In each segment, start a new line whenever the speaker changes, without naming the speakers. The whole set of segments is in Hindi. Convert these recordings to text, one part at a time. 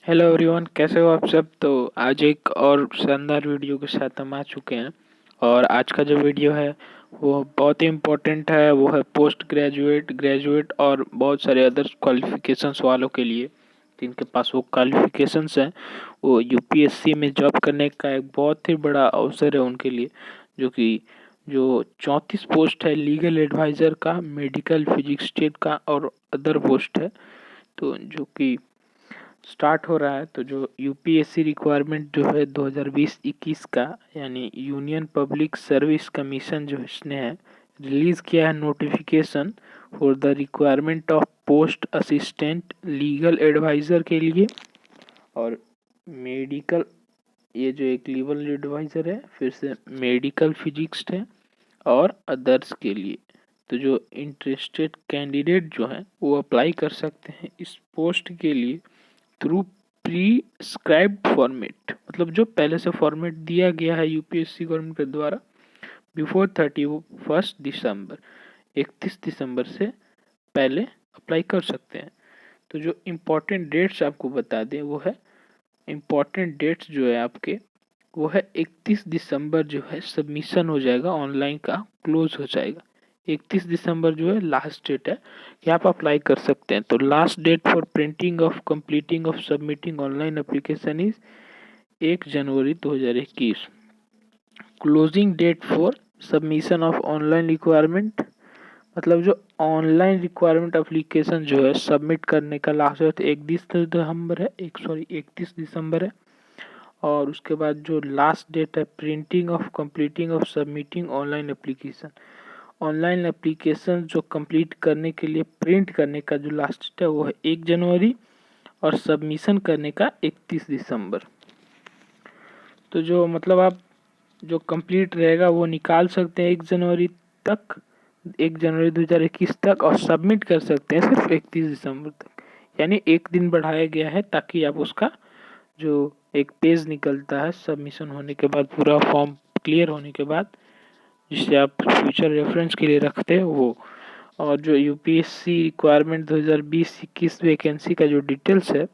हेलो एवरीवन, कैसे हो आप सब। तो आज एक और शानदार वीडियो के साथ हम आ चुके हैं। और आज का जो वीडियो है वो बहुत ही इम्पोर्टेंट है। वो है पोस्ट ग्रेजुएट, ग्रेजुएट और बहुत सारे अदर क्वालिफिकेशंस वालों के लिए, जिनके पास वो क्वालिफिकेशंस हैं। वो यूपीएससी में जॉब करने का एक बहुत ही बड़ा अवसर है उनके लिए। जो कि जो 34 पोस्ट है लीगल एडवाइज़र का, मेडिकल फिजिक्सटेट का और अदर पोस्ट है। तो जो कि स्टार्ट हो रहा है। तो जो यूपीएससी रिक्वायरमेंट जो है 2020-21 का, यानी यूनियन पब्लिक सर्विस कमीशन जो इसने है रिलीज किया है notification for the requirement of post assistant legal adviser के लिए और मेडिकल, ये जो एक लीगल एडवाइज़र है, फिर से मेडिकल फिजिक्स है और अदर्स के लिए। तो जो इंटरेस्टेड कैंडिडेट जो हैं वो अप्लाई कर सकते हैं इस पोस्ट के लिए थ्रू प्रीस्क्राइब्ड फॉर्मेट, मतलब जो पहले से फॉर्मेट दिया गया है यूपीएससी गवर्नमेंट के द्वारा बिफोर 31 दिसंबर, 31 दिसंबर से पहले अप्लाई कर सकते हैं। तो जो इम्पोर्टेंट डेट्स आपको बता दें वो है, इम्पोर्टेंट डेट्स जो है आपके वो है 31 दिसंबर जो है सबमिशन हो जाएगा, ऑनलाइन का क्लोज हो जाएगा। 31 दिसंबर जो है लास्ट डेट है कि आप अप्लाई कर सकते हैं। तो last date for printing of completing of submitting online application is 1 January 2021। Closing date for submission of online requirement, मतलब जो ऑनलाइन रिक्वायरमेंट एप्लीकेशन जो है सबमिट करने का लास्ट डेट 31 दिसंबर है, 31 दिसंबर है। और उसके बाद जो लास्ट डेट है printing of completing of submitting online application, online application जो कंप्लीट करने के लिए प्रिंट करने का जो लास्ट डेट है वो है 1 जनवरी और सबमिशन करने का 31 दिसंबर। तो जो मतलब आप जो कंप्लीट रहेगा वो निकाल सकते हैं 1 जनवरी तक, 1 जनवरी 2021 तक, और सबमिट कर सकते हैं सिर्फ 31 दिसंबर तक। यानी एक दिन बढ़ाया गया है ताकि आप उसका जो एक पेज निकलता है सबमिशन होने के बाद, पूरा फॉर्म क्लियर होने के बाद, जिसे आप फ्यूचर रेफरेंस के लिए रखते हैं वो। और जो यूपीएससी रिक्वायरमेंट 2020-21 वैकेंसी का जो डिटेल्स है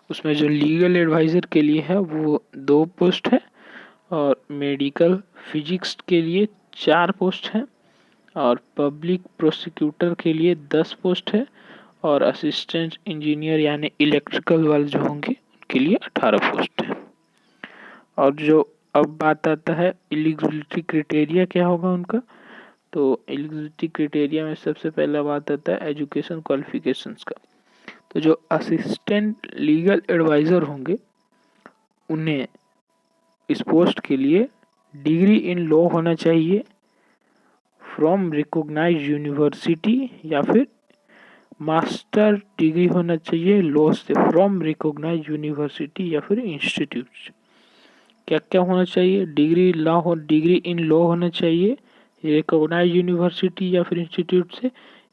उसमें जो लीगल एडवाइज़र के लिए है वो 2 पोस्ट है, और मेडिकल फिजिक्स के लिए 4 पोस्ट है, और पब्लिक प्रोसिक्यूटर के लिए 10 पोस्ट है, और असिस्टेंट इंजीनियर यानी इलेक्ट्रिकल वाले जो होंगे उनके लिए 18 पोस्ट है। और जो अब बात आता है एलिजिबिलिटी क्राइटेरिया क्या होगा उनका। तो एलिजिबिलिटी क्राइटेरिया में सबसे पहला बात आता है एजुकेशन क्वालिफिकेशंस का। तो जो असिस्टेंट लीगल एडवाइज़र होंगे उन्हें इस पोस्ट के लिए डिग्री इन लॉ होना चाहिए फ्रॉम रिकॉग्नाइज्ड यूनिवर्सिटी, या फिर मास्टर डिग्री होना चाहिए लॉ से फ्रॉम रिकॉग्नाइज्ड यूनिवर्सिटी या फिर इंस्टीट्यूट। क्या क्या होना चाहिए, डिग्री इन लॉ होना चाहिए रिकॉग्नाइज्ड यूनिवर्सिटी या फिर इंस्टीट्यूट से,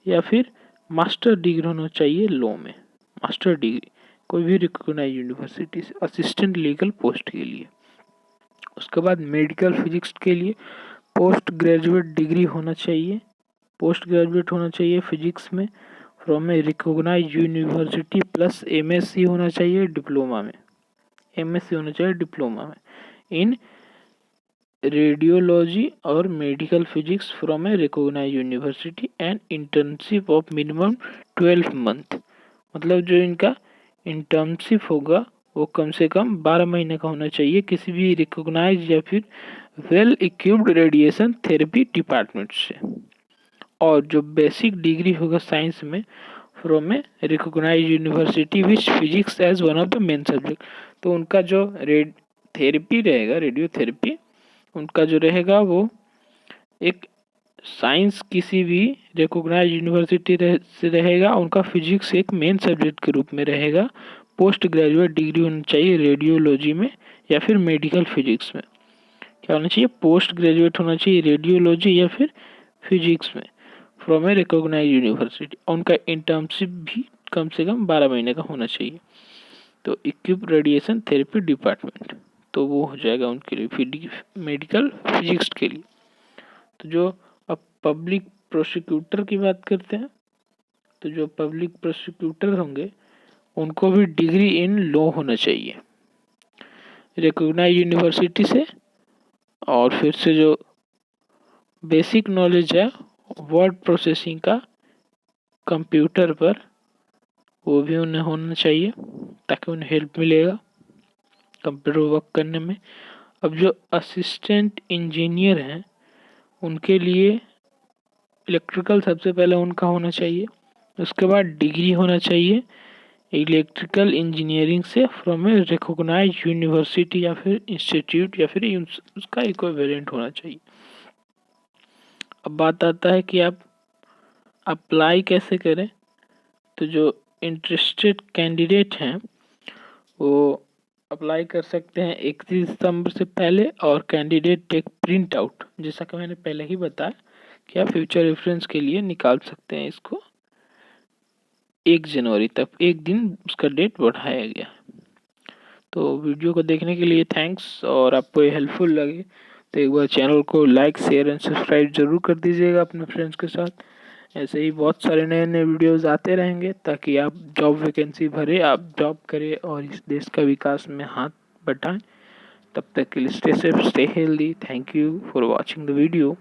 या फिर मास्टर डिग्री होना चाहिए लॉ में, मास्टर डिग्री कोई भी रिकॉग्नाइज्ड यूनिवर्सिटी से असिस्टेंट लीगल पोस्ट के लिए। उसके बाद मेडिकल फिजिक्स के लिए पोस्ट ग्रेजुएट डिग्री होना चाहिए, पोस्ट ग्रेजुएट होना चाहिए फिजिक्स में from a recognised university, plus MSc होना चाहिए डिप्लोमा में, एमएससी होना चाहिए डिप्लोमा में इन रेडियोलॉजी और medical physics from a recognised university and internship of minimum 12 month. मतलब जो इनका इंटर्नशिप होगा वो कम से कम 12 महीने का होना चाहिए किसी भी रिकॉग्नाइज्ड या फिर well equipped radiation therapy department से। और जो बेसिक डिग्री होगा साइंस में from a recognised university which physics as one of the main subject. तो उनका जो थेरेपी रहेगा, रेडियोथेरेपी, उनका जो रहेगा वो एक साइंस किसी भी रिकॉग्नाइज्ड यूनिवर्सिटी से रहेगा, उनका फिजिक्स एक मेन सब्जेक्ट के रूप में रहेगा। पोस्ट ग्रेजुएट डिग्री होनी चाहिए रेडियोलॉजी में या फिर मेडिकल फिजिक्स में। क्या होना चाहिए, पोस्ट ग्रेजुएट होना चाहिए रेडियोलॉजी या फिर फिजिक्स में फ्रॉम ए रिकॉग्नाइज्ड यूनिवर्सिटी। उनका इंटर्नशिप भी कम से कम 12 महीने का होना चाहिए। तो इक्विप रेडिएशन थेरेपी डिपार्टमेंट, तो वो हो जाएगा उनके लिए मेडिकल फिजिक्स के लिए। तो जो अब पब्लिक प्रोसिक्यूटर की बात करते हैं, तो जो पब्लिक प्रोसिक्यूटर होंगे उनको भी डिग्री इन लॉ होना चाहिए रिकॉग्नाइज यूनिवर्सिटी से। और फिर से जो बेसिक नॉलेज है वर्ड प्रोसेसिंग का कंप्यूटर पर, वो भी उन्हें होना चाहिए ताकि उन्हें हेल्प मिलेगा कंप्यूटर वर्क करने में। अब जो असिस्टेंट इंजीनियर हैं उनके लिए इलेक्ट्रिकल सबसे पहले उनका होना चाहिए, उसके बाद डिग्री होना चाहिए इलेक्ट्रिकल इंजीनियरिंग से फ्रॉम ए रिकॉग्नाइज यूनिवर्सिटी या फिर इंस्टीट्यूट या फिर उसका इक्विवेलेंट होना चाहिए। अब बात आता है कि आप अप्लाई कैसे करें। तो जो इंटरेस्टेड कैंडिडेट हैं वो अप्लाई कर सकते हैं 31 दिसंबर से पहले, और कैंडिडेट टेक प्रिंट आउट, जैसा कि मैंने पहले ही बताया कि आप फ्यूचर रेफरेंस के लिए निकाल सकते हैं इसको। 1 जनवरी तक एक दिन उसका डेट बढ़ाया गया। तो वीडियो को देखने के लिए थैंक्स, और आपको ये हेल्पफुल लगे तो एक बार चैनल को लाइक शेयर एंड सब्सक्राइब जरूर कर दीजिएगा अपने फ्रेंड्स के साथ। ऐसे ही बहुत सारे नए नए वीडियोस आते रहेंगे ताकि आप जॉब वैकेंसी भरे, आप जॉब करें और इस देश का विकास में हाथ बटाएं। तब तक के लिए stay safe, stay healthy. Thank you for watching the video.